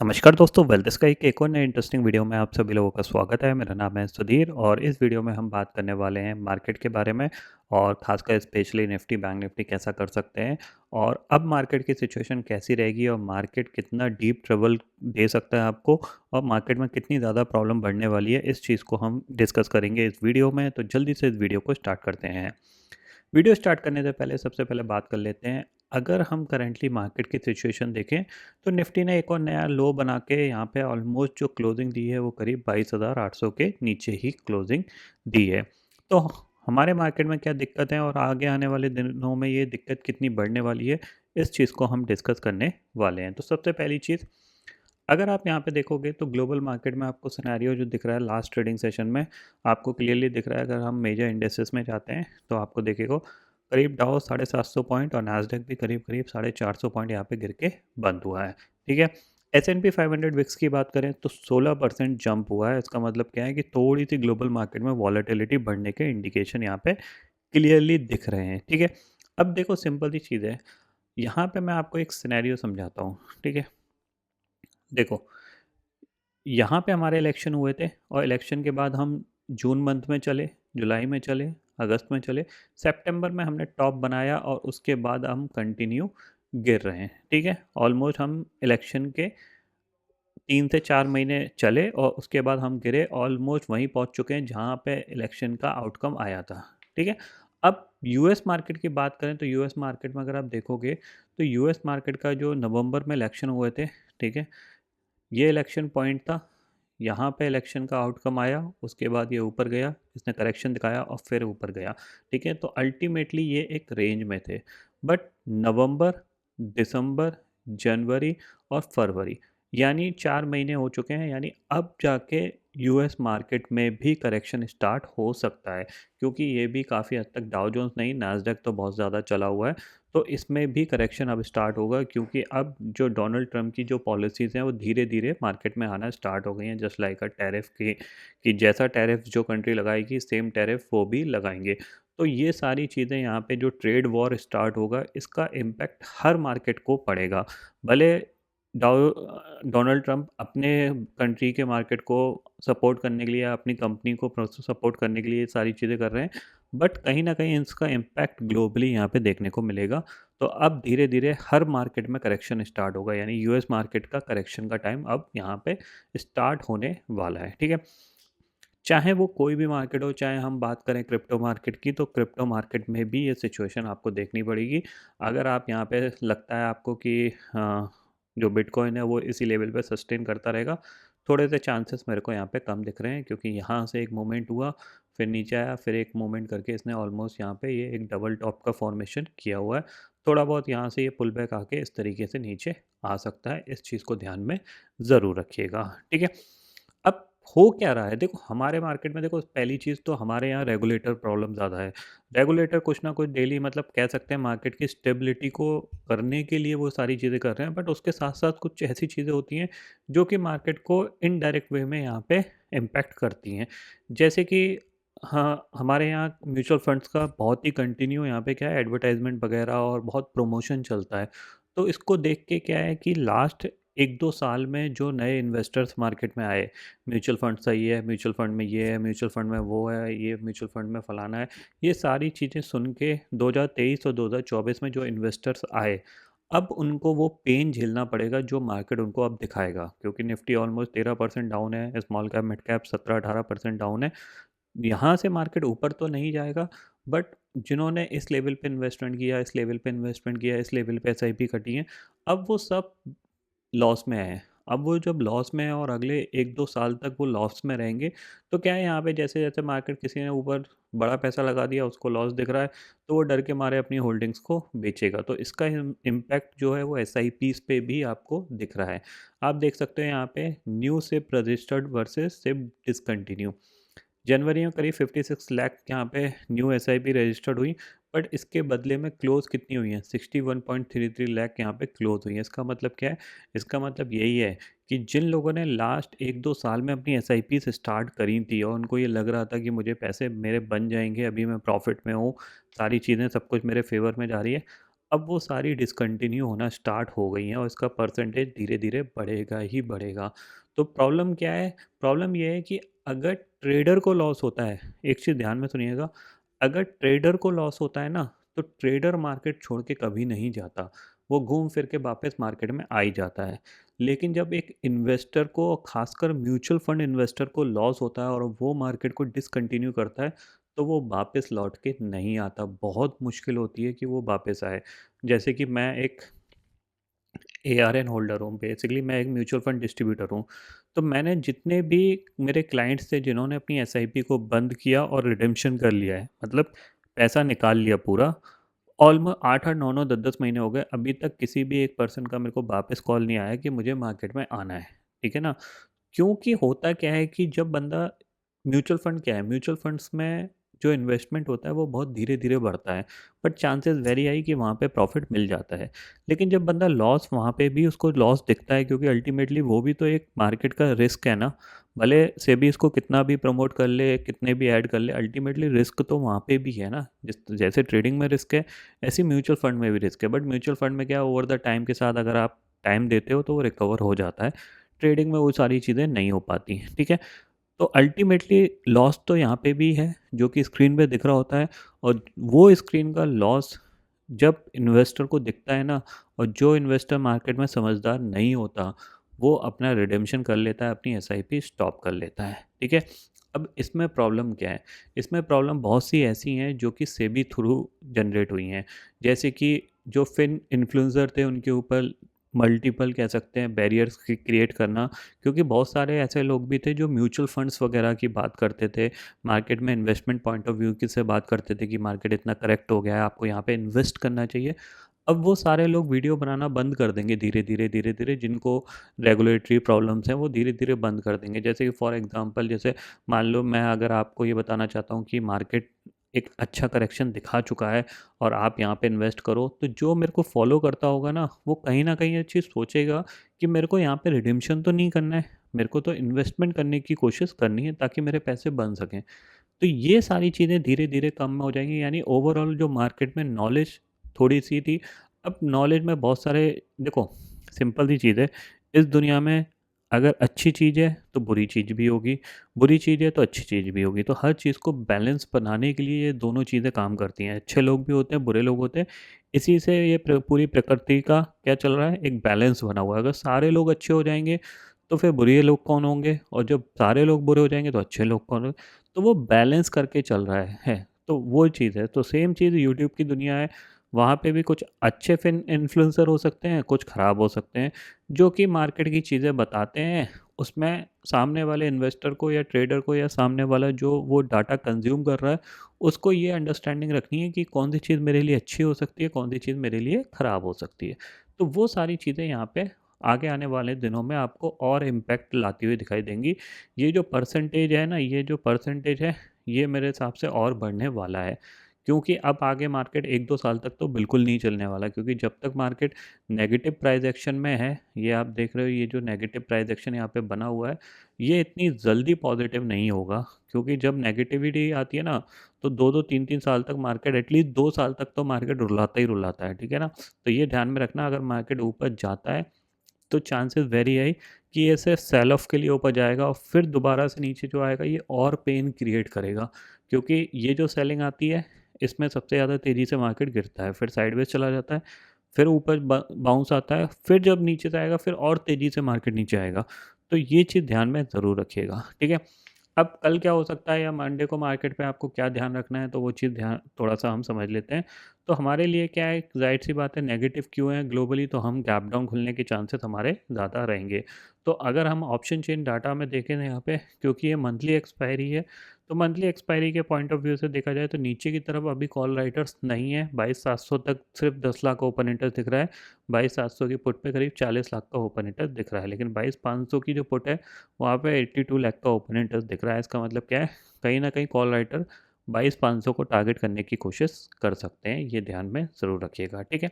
नमस्कार दोस्तों, wealth sky के एक और नए इंटरेस्टिंग वीडियो में आप सभी लोगों का स्वागत है। मेरा नाम है सुधीर और इस वीडियो में हम बात करने वाले हैं मार्केट के बारे में और खासकर स्पेशली निफ्टी बैंक निफ्टी कैसा कर सकते हैं और अब मार्केट की सिचुएशन कैसी रहेगी और मार्केट कितना डीप ट्रबल दे सकता है आपको और मार्केट में कितनी ज़्यादा प्रॉब्लम बढ़ने वाली है। इस चीज़ को हम डिस्कस करेंगे इस वीडियो में, तो जल्दी से इस वीडियो को स्टार्ट करते हैं। वीडियो स्टार्ट करने से पहले सबसे पहले बात कर लेते हैं, अगर हम करेंटली मार्केट की सिचुएशन देखें तो निफ्टी ने एक और नया लो बना के यहाँ पे ऑलमोस्ट जो क्लोजिंग दी है वो करीब 22,800 के नीचे ही क्लोजिंग दी है। तो हमारे मार्केट में क्या दिक्कत है और आगे आने वाले दिनों में ये दिक्कत कितनी बढ़ने वाली है, इस चीज़ को हम डिस्कस करने वाले हैं। तो सबसे पहली चीज़, अगर आप यहाँ पे देखोगे तो ग्लोबल मार्केट में आपको सिनेरियो जो दिख रहा है लास्ट ट्रेडिंग सेशन में आपको क्लियरली दिख रहा है। अगर हम मेजर इंडेक्सेस में जाते हैं तो आपको देखेगा करीब डाउ 750 पॉइंट और नास्डेक भी करीब करीब 450 पॉइंट यहाँ पे गिर के बंद हुआ है। ठीक है, S&P 500 विक्स की बात करें तो 16% जंप हुआ है। इसका मतलब क्या है कि थोड़ी सी ग्लोबल मार्केट में वॉलेटिलिटी बढ़ने के इंडिकेशन यहाँ पे क्लियरली दिख रहे हैं। ठीक है, अब देखो सिंपल सी चीज़ है, यहाँ पे मैं आपको एक सिनेरियो समझाता हूँ। ठीक है, देखो यहाँ पे हमारे इलेक्शन हुए थे और इलेक्शन के बाद हम जून मंथ में चले, जुलाई में चले, अगस्त में चले, सितंबर में हमने टॉप बनाया और उसके बाद हम कंटिन्यू गिर रहे हैं। ठीक है, ऑलमोस्ट हम इलेक्शन के 3 से 4 महीने चले और उसके बाद हम गिरे, ऑलमोस्ट वहीं पहुंच चुके हैं जहां पे इलेक्शन का आउटकम आया था। ठीक है, अब यूएस मार्केट की बात करें तो यूएस मार्केट में अगर आप देखोगे तो यूएस मार्केट का जो नवंबर में इलेक्शन हुए थे, ठीक है, ये इलेक्शन पॉइंट था। यहाँ पे इलेक्शन का आउटकम आया, उसके बाद ये ऊपर गया, इसने करेक्शन दिखाया और फिर ऊपर गया। ठीक है, तो अल्टीमेटली ये एक रेंज में थे। बट नवंबर, दिसंबर, जनवरी और फरवरी यानी 4 महीने हो चुके हैं, यानी अब जाके यूएस मार्केट में भी करेक्शन स्टार्ट हो सकता है, क्योंकि ये भी काफ़ी हद तक, डाउ जोन्स नहीं, नास्डैक तो बहुत ज़्यादा चला हुआ है। तो इसमें भी करेक्शन अब स्टार्ट होगा, क्योंकि अब जो डोनाल्ड ट्रम्प की जो पॉलिसीज़ हैं वो धीरे धीरे मार्केट में आना स्टार्ट हो गई हैं। जस्ट लाइक अ टैरिफ की, कि जैसा टैरिफ जो कंट्री लगाएगी सेम टैरिफ वो भी लगाएंगे। तो ये सारी चीज़ें यहाँ पे जो ट्रेड वॉर स्टार्ट होगा इसका इम्पैक्ट हर मार्केट को पड़ेगा। भले डोनाल्ड ट्रम्प अपने कंट्री के मार्केट को सपोर्ट करने के लिए या अपनी कंपनी को सपोर्ट करने के लिए ये सारी चीज़ें कर रहे हैं, बट कहीं ना कहीं इसका इम्पैक्ट ग्लोबली यहाँ पे देखने को मिलेगा। तो अब धीरे धीरे हर मार्केट में करेक्शन स्टार्ट होगा, यानी यूएस मार्केट का करेक्शन का टाइम अब यहाँ पे स्टार्ट होने वाला है। ठीक है, चाहे वो कोई भी मार्केट हो, चाहे हम बात करें क्रिप्टो मार्केट की, तो क्रिप्टो मार्केट में भी ये सिचुएशन आपको देखनी पड़ेगी। अगर आप यहाँ पे लगता है आपको कि जो बिटकॉइन है वो इसी लेवल पे सस्टेन करता रहेगा, थोड़े से चांसेस मेरे को यहाँ पे कम दिख रहे हैं, क्योंकि यहाँ से एक मोमेंट हुआ, फिर नीचे आया, फिर एक मोमेंट करके इसने ऑलमोस्ट यहाँ पे ये एक डबल टॉप का फॉर्मेशन किया हुआ है। थोड़ा बहुत यहाँ से ये पुल बैक आके इस तरीके से नीचे आ सकता है, इस चीज़ को ध्यान में ज़रूर रखिएगा। ठीक है, अब हो क्या रहा है, देखो हमारे मार्केट में, देखो पहली चीज़ तो हमारे यहाँ रेगुलेटर प्रॉब्लम ज़्यादा है। रेगुलेटर कुछ ना कुछ डेली, मतलब कह सकते हैं मार्केट की स्टेबिलिटी को करने के लिए वो सारी चीज़ें कर रहे हैं, बट उसके साथ साथ कुछ ऐसी चीज़ें होती हैं जो कि मार्केट को इनडायरेक्ट वे में यहाँ पे इम्पैक्ट करती हैं। जैसे कि हाँ, हमारे यहाँ म्यूचुअल फंड्स का बहुत ही कंटिन्यू यहाँ पे क्या है, एडवर्टाइजमेंट वगैरह और बहुत प्रमोशन चलता है। तो इसको देख के क्या है कि लास्ट 1-2 साल में जो नए इन्वेस्टर्स मार्केट में आए, म्यूचुअल फंड सही है, म्यूचुअल फंड में ये है, म्यूचुअल फंड में वो है, ये म्यूचुअल फंड में फलाना है, ये सारी चीज़ें सुन के 2023 और 2024 में जो इन्वेस्टर्स आए, अब उनको वो पेन झेलना पड़ेगा जो मार्केट उनको अब दिखाएगा, क्योंकि निफ्टी ऑलमोस्ट 13% डाउन है, small cap mid cap 17-18% down है। यहाँ से मार्केट ऊपर तो नहीं जाएगा, बट जिन्होंने इस लेवल पे इन्वेस्टमेंट किया, इस लेवल पे इन्वेस्टमेंट किया, इस लेवल पे एसआईपी कटी है, अब वो सब लॉस में है। अब वो जब लॉस में है और अगले 1-2 साल तक वो लॉस में रहेंगे, तो क्या है, यहाँ पे जैसे जैसे मार्केट किसी ने ऊपर बड़ा पैसा लगा दिया, उसको लॉस दिख रहा है, तो वो डर के मारे अपनी होल्डिंग्स को बेचेगा। तो इसका इम्पैक्ट जो है वो एसआईपीस पे भी आपको दिख रहा है। आप देख सकते हैं यहाँ पे new SIP registered versus SIP discontinue, जनवरी में करीब 56 लाख यहाँ पे न्यू एसआईपी रजिस्टर्ड हुई, बट इसके बदले में क्लोज कितनी हुई है, 61.33 लाख यहाँ पे क्लोज हुई है। इसका मतलब क्या है, इसका मतलब यही है कि जिन लोगों ने लास्ट 1-2 साल में अपनी एसआईपी से स्टार्ट करी थी और उनको ये लग रहा था कि मुझे पैसे मेरे बन जाएंगे, अभी मैं प्रॉफिट में हूँ, सारी चीज़ें सब कुछ मेरे फेवर में जा रही है, अब वो सारी डिसकंटिन्यू होना स्टार्ट हो गई हैं और इसका परसेंटेज धीरे धीरे बढ़ेगा ही बढ़ेगा। तो प्रॉब्लम क्या है? प्रॉब्लम ये है कि अगर ट्रेडर को लॉस होता है, एक चीज़ ध्यान में सुनिएगा, अगर ट्रेडर को लॉस होता है ना, तो ट्रेडर मार्केट छोड़ के कभी नहीं जाता, वो घूम फिर के वापस मार्केट में आ ही जाता है। लेकिन जब एक इन्वेस्टर को, खासकर म्यूचुअल फंड इन्वेस्टर को लॉस होता है और वो मार्केट को डिसकंटिन्यू करता है, तो वो वापस लौट के नहीं आता, बहुत मुश्किल होती है कि वो वापस आए। जैसे कि मैं एक एआरएन होल्डर हूँ, बेसिकली मैं एक म्यूचुअल फंड डिस्ट्रीब्यूटर हूँ। तो मैंने जितने भी मेरे क्लाइंट्स थे जिन्होंने अपनी एसआईपी को बंद किया और रिडेम्पशन कर लिया है, मतलब पैसा निकाल लिया पूरा, ऑलमोस्ट 8-8 9-9 10-10 महीने हो गए, अभी तक किसी भी एक पर्सन का मेरे को वापस कॉल नहीं आया कि मुझे मार्केट में आना है। ठीक है ना? क्योंकि होता क्या है कि जब बंदा, म्यूचुअल फंड क्या है, म्यूचुअल फंड्स में जो इन्वेस्टमेंट होता है वो बहुत धीरे धीरे बढ़ता है, बट चांसेस वेरी हाई कि वहाँ पे प्रॉफिट मिल जाता है। लेकिन जब बंदा लॉस, वहाँ पे भी उसको लॉस दिखता है, क्योंकि अल्टीमेटली वो भी तो एक मार्केट का रिस्क है ना। भले से भी इसको कितना भी प्रमोट कर ले, कितने भी ऐड कर ले, अल्टीमेटली रिस्क तो वहाँ पे भी है ना। जिस जैसे ट्रेडिंग में रिस्क है, ऐसे म्यूचुअल फंड में भी रिस्क है, बट म्यूचुअल फंड में क्या, ओवर द टाइम के साथ अगर आप टाइम देते हो तो वो रिकवर हो जाता है। ट्रेडिंग में वो सारी चीज़ें नहीं हो पाती, ठीक है। तो अल्टीमेटली लॉस तो यहाँ पे भी है, जो कि स्क्रीन पे दिख रहा होता है। और वो स्क्रीन का लॉस जब इन्वेस्टर को दिखता है ना, और जो इन्वेस्टर मार्केट में समझदार नहीं होता, वो अपना रिडेम्पशन कर लेता है, अपनी एसआईपी स्टॉप कर लेता है, ठीक है। अब इसमें प्रॉब्लम क्या है? इसमें प्रॉब्लम बहुत सी ऐसी हैं जो कि सेबी थ्रू जनरेट हुई हैं। जैसे कि जो फिन इन्फ्लुएंसर थे उनके ऊपर मल्टीपल, कह सकते हैं, बैरियर्स क्रिएट करना, क्योंकि बहुत सारे ऐसे लोग भी थे जो म्यूचुअल फंड्स वगैरह की बात करते थे, मार्केट में इन्वेस्टमेंट पॉइंट ऑफ व्यू की से बात करते थे कि मार्केट इतना करेक्ट हो गया है, आपको यहाँ पे इन्वेस्ट करना चाहिए। अब वो सारे लोग वीडियो बनाना बंद कर देंगे धीरे धीरे धीरे धीरे, जिनको रेगुलेटरी प्रॉब्लम्स हैं वो धीरे धीरे बंद कर देंगे। जैसे कि फॉर एग्जांपल, जैसे मान लो मैं अगर आपको ये बताना चाहता हूँ कि मार्केट एक अच्छा करेक्शन दिखा चुका है और आप यहाँ पे इन्वेस्ट करो, तो जो मेरे को फॉलो करता होगा ना, वो कहीं ना कहीं ये चीज़ सोचेगा कि मेरे को यहाँ पे रिडेम्पशन तो नहीं करना है, मेरे को तो इन्वेस्टमेंट करने की कोशिश करनी है ताकि मेरे पैसे बन सकें। तो ये सारी चीज़ें धीरे धीरे कम हो जाएंगी, यानी ओवरऑल जो मार्केट में नॉलेज थोड़ी सी थी, अब नॉलेज में बहुत सारे, देखो, सिंपल सी चीज़ है, इस दुनिया में अगर अच्छी चीज़ है तो बुरी चीज़ भी होगी, बुरी चीज़ है तो अच्छी चीज़ भी होगी। तो हर चीज़ को बैलेंस बनाने के लिए ये दोनों चीज़ें काम करती हैं, अच्छे लोग भी होते हैं, बुरे लोग होते हैं। इसी से ये पूरी प्रकृति का क्या चल रहा है, एक बैलेंस बना हुआ है। अगर सारे लोग अच्छे हो जाएंगे तो फिर बुरे लोग कौन होंगे, और जब सारे लोग बुरे हो जाएंगे तो अच्छे लोग कौन होंगे। तो वो बैलेंस करके चल रहा है। तो वो चीज़ है। तो सेम चीज़ यूट्यूब की दुनिया है, वहाँ पे भी कुछ अच्छे फिन इन्फ्लुएंसर हो सकते हैं, कुछ ख़राब हो सकते हैं, जो कि मार्केट की चीज़ें बताते हैं। उसमें सामने वाले इन्वेस्टर को या ट्रेडर को, या सामने वाला जो वो डाटा कंज्यूम कर रहा है, उसको ये अंडरस्टैंडिंग रखनी है कि कौन सी चीज़ मेरे लिए अच्छी हो सकती है, कौन सी चीज़ मेरे लिए ख़राब हो सकती है। तो वो सारी चीज़ें यहाँ पे आगे आने वाले दिनों में आपको और इम्पैक्ट लाती हुई दिखाई देंगी। ये जो परसेंटेज है ना, ये जो परसेंटेज है, ये मेरे हिसाब से और बढ़ने वाला है। क्योंकि अब आगे मार्केट 1-2 साल तक तो बिल्कुल नहीं चलने वाला, क्योंकि जब तक मार्केट नेगेटिव प्राइस एक्शन में है, ये आप देख रहे हो, ये जो नेगेटिव प्राइस एक्शन यहाँ पे बना हुआ है, ये इतनी जल्दी पॉजिटिव नहीं होगा। क्योंकि जब नेगेटिविटी आती है ना, तो 2-2 3-3 साल तक मार्केट, एटलीस्ट 2 साल तक तो मार्केट रुलाता ही रुलाता है, ठीक है ना। तो ये ध्यान में रखना, अगर मार्केट ऊपर जाता है तो चांसेस वेरी हाई कि ये सिर्फ सेल ऑफ के लिए ऊपर जाएगा, और फिर दोबारा से नीचे जो आएगा ये और पेन क्रिएट करेगा। क्योंकि ये जो सेलिंग आती है, इसमें सबसे ज़्यादा तेज़ी से मार्केट गिरता है, फिर साइडवेज चला जाता है, फिर ऊपर बाउंस आता है, फिर जब नीचे जाएगा फिर और तेज़ी से मार्केट नीचे आएगा। तो ये चीज़ ध्यान में ज़रूर रखिएगा, ठीक है। अब कल क्या हो सकता है, या मंडे को मार्केट पे आपको क्या ध्यान रखना है, तो वो चीज़ ध्यान थोड़ा-सा हम समझ लेते हैं। तो हमारे लिए क्या है, ज़ाहिर-सी बात है, नेगेटिव क्यों है ग्लोबली, तो हम गैप डाउन खुलने के चांसेस हमारे ज़्यादा रहेंगे। तो अगर हम ऑप्शन चेन डाटा में देखें ना यहाँ पे, क्योंकि ये मंथली एक्सपायरी है, तो मंथली एक्सपायरी के पॉइंट ऑफ व्यू से देखा जाए तो नीचे की तरफ अभी कॉल राइटर्स नहीं है। 22,700 तक सिर्फ 10 लाख ओपन इंटरेस्ट दिख रहा है। 22,700 की पुट पे करीब 40 लाख का ओपन इंटरेस्ट दिख रहा है, लेकिन 22,500 की जो पुट है वहाँ पे 82 लाख का ओपन इंटरेस्ट दिख रहा है। इसका मतलब क्या है, कहीं ना कहीं कॉल राइटर 22,500 को टारगेट करने की कोशिश कर सकते हैं। ये ध्यान में ज़रूर रखिएगा, ठीक है।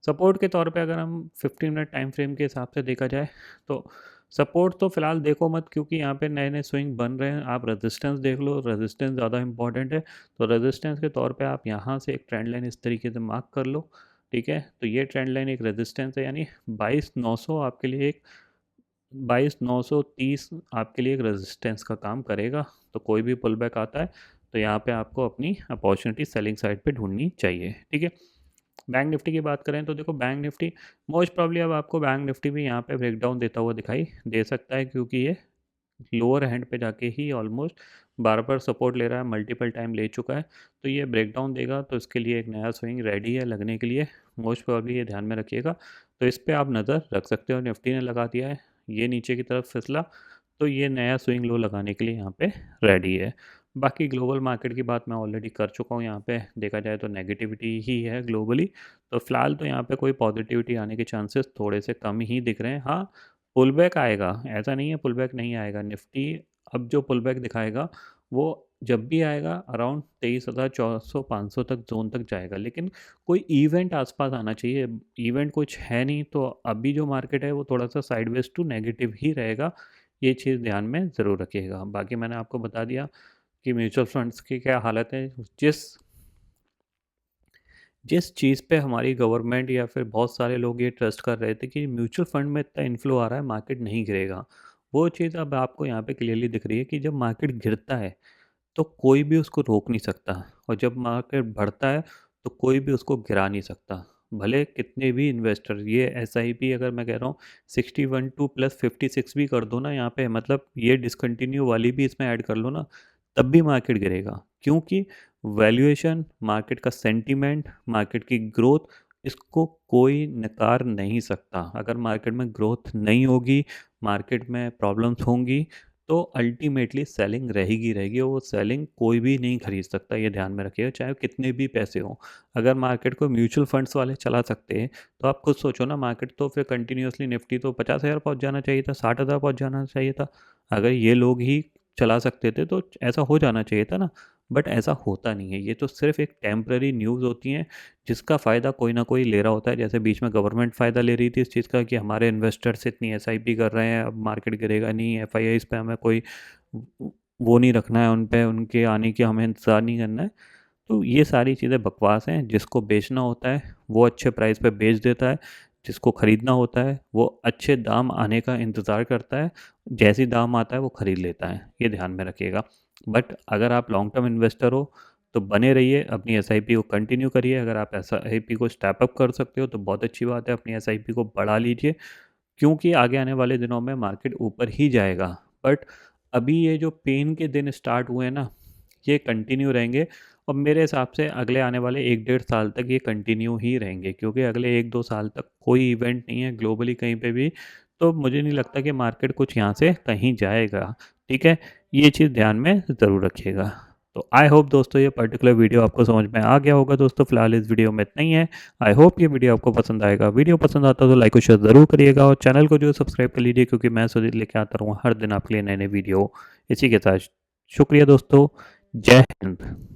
सपोर्ट के तौर पे अगर हम 15 मिनट टाइम फ्रेम के हिसाब से देखा जाए, तो सपोर्ट तो फिलहाल देखो मत, क्योंकि यहाँ पे नए नए स्विंग बन रहे हैं। आप रेजिस्टेंस देख लो, रेजिस्टेंस ज़्यादा इंपॉर्टेंट है। तो रेजिस्टेंस के तौर पे आप यहाँ से एक ट्रेंड लाइन इस तरीके से मार्क कर लो। ठीक है। तो ये ट्रेंड लाइन एक रेजिस्टेंस है, यानी 22,900 आपके लिए एक 22,930 आपके लिए एक रेजिस्टेंस का काम करेगा। तो कोई भी पुल बैक आता है तो यहाँ पे आपको अपनी अपॉर्चुनिटी सेलिंग साइड पे ढूंढनी चाहिए, ठीक है। बैंक निफ्टी की बात करें तो देखो बैंक निफ्टी मोस्ट प्रॉब्ली अब आपको बैंक निफ्टी भी यहाँ पे ब्रेकडाउन देता हुआ दिखाई दे सकता है, क्योंकि ये लोअर हैंड पे जाके ही ऑलमोस्ट बार बार सपोर्ट ले रहा है, मल्टीपल टाइम ले चुका है। तो ये ब्रेकडाउन देगा तो इसके लिए एक नया स्विंग रेडी है लगने के लिए, मोस्ट प्रॉब्ली ये ध्यान में रखिएगा। तो इस पर आप नज़र रख सकते हो। निफ्टी ने लगा दिया है, ये नीचे की तरफ फिसला तो ये नया स्विंग लो लगाने के लिए यहाँ पे रेडी है। बाकी ग्लोबल मार्केट की बात मैं ऑलरेडी कर चुका हूँ। यहाँ पे देखा जाए तो नेगेटिविटी ही है ग्लोबली। तो फिलहाल तो यहाँ पे कोई पॉजिटिविटी आने के चांसेस थोड़े से कम ही दिख रहे हैं। हाँ, पुल बैक आएगा, ऐसा नहीं है पुल बैक नहीं आएगा। निफ्टी अब जो पुल बैक दिखाएगा वो जब भी आएगा अराउंड 23,400-500 तक जोन तक जाएगा, लेकिन कोई इवेंट आसपास आना चाहिए। इवेंट कुछ है नहीं, तो अभी जो मार्केट है वो थोड़ा सा साइडवेज टू नेगेटिव ही रहेगा। ये चीज़ ध्यान में ज़रूर रखिएगा। बाकी मैंने आपको बता दिया कि म्यूचुअल फंड्स की क्या हालत है। जिस जिस चीज़ पे हमारी गवर्नमेंट या फिर बहुत सारे लोग ये ट्रस्ट कर रहे थे कि म्यूचुअल फंड में इतना इन्फ्लो आ रहा है, मार्केट नहीं गिरेगा, वो चीज़ अब आपको यहाँ पे क्लियरली दिख रही है कि जब मार्केट गिरता है तो कोई भी उसको रोक नहीं सकता, और जब मार्केट बढ़ता है तो कोई भी उसको गिरा नहीं सकता। भले कितने भी इन्वेस्टर, ये SIP अगर मैं कह रहा हूँ 61 टू प्लस 56 भी कर दो ना यहाँ पे, मतलब ये डिसकंटिन्यू वाली भी इसमें ऐड कर लो ना, तब भी मार्केट गिरेगा। क्योंकि वैल्यूएशन, मार्केट का सेंटीमेंट, मार्केट की ग्रोथ, इसको कोई नकार नहीं सकता। अगर मार्केट में ग्रोथ नहीं होगी, मार्केट में प्रॉब्लम्स होंगी, तो अल्टीमेटली सेलिंग रहेगी रहेगी, और वो सेलिंग कोई भी नहीं खरीद सकता। ये ध्यान में रखिएगा, चाहे कितने भी पैसे हों। अगर मार्केट को म्यूचुअल फंड्स वाले चला सकते हैं तो आप खुद सोचो ना, मार्केट तो फिर कंटिन्यूसली निफ्टी तो 50,000 पहुंच जाना चाहिए था, 60,000 पहुंच जाना चाहिए था। अगर ये लोग ही चला सकते थे तो ऐसा हो जाना चाहिए था ना। बट ऐसा होता नहीं है, ये तो सिर्फ एक टेम्प्रेरी न्यूज़ होती हैं जिसका फ़ायदा कोई ना कोई ले रहा होता है। जैसे बीच में गवर्नमेंट फ़ायदा ले रही थी इस चीज़ का कि हमारे इन्वेस्टर्स इतनी SIP कर रहे हैं, अब मार्केट गिरेगा नहीं, FIIs पे हमें कोई वो नहीं रखना है, उन पे उनके आने की हमें इंतज़ार नहीं करना है। तो ये सारी चीज़ें बकवास हैं। जिसको बेचना होता है वो अच्छे प्राइस पे बेच देता है, जिसको ख़रीदना होता है वो अच्छे दाम आने का इंतज़ार करता है, जैसी दाम आता है वो ख़रीद लेता है। ये ध्यान में रखिएगा। बट अगर आप लॉन्ग टर्म इन्वेस्टर हो तो बने रहिए, अपनी SIP को कंटिन्यू करिए। अगर आप SIP को स्टेप अप कर सकते हो तो बहुत अच्छी बात है, अपनी SIP को बढ़ा लीजिए, क्योंकि आगे आने वाले दिनों में मार्केट ऊपर ही जाएगा। बट अभी ये जो पेन के दिन स्टार्ट हुए हैं ना, ये कंटिन्यू रहेंगे, और मेरे हिसाब से अगले आने वाले 1-1.5 साल तक ये कंटिन्यू ही रहेंगे, क्योंकि अगले 1-2 साल तक कोई इवेंट नहीं है ग्लोबली कहीं पे भी। तो मुझे नहीं लगता कि मार्केट कुछ यहाँ से कहीं जाएगा, ठीक है। ये चीज़ ध्यान में ज़रूर रखिएगा। तो आई होप दोस्तों ये पर्टिकुलर वीडियो आपको समझ में आ गया होगा। दोस्तों फिलहाल इस वीडियो में इतना ही है। आई होप ये वीडियो आपको पसंद आएगा। वीडियो पसंद आता है तो लाइक और शेयर ज़रूर करिएगा, और चैनल को जो सब्सक्राइब कर लीजिए, क्योंकि मैं सुधीर लेके आता रहूँ हर दिन आपके लिए नए नए वीडियो। इसी के साथ शुक्रिया दोस्तों, जय हिंद।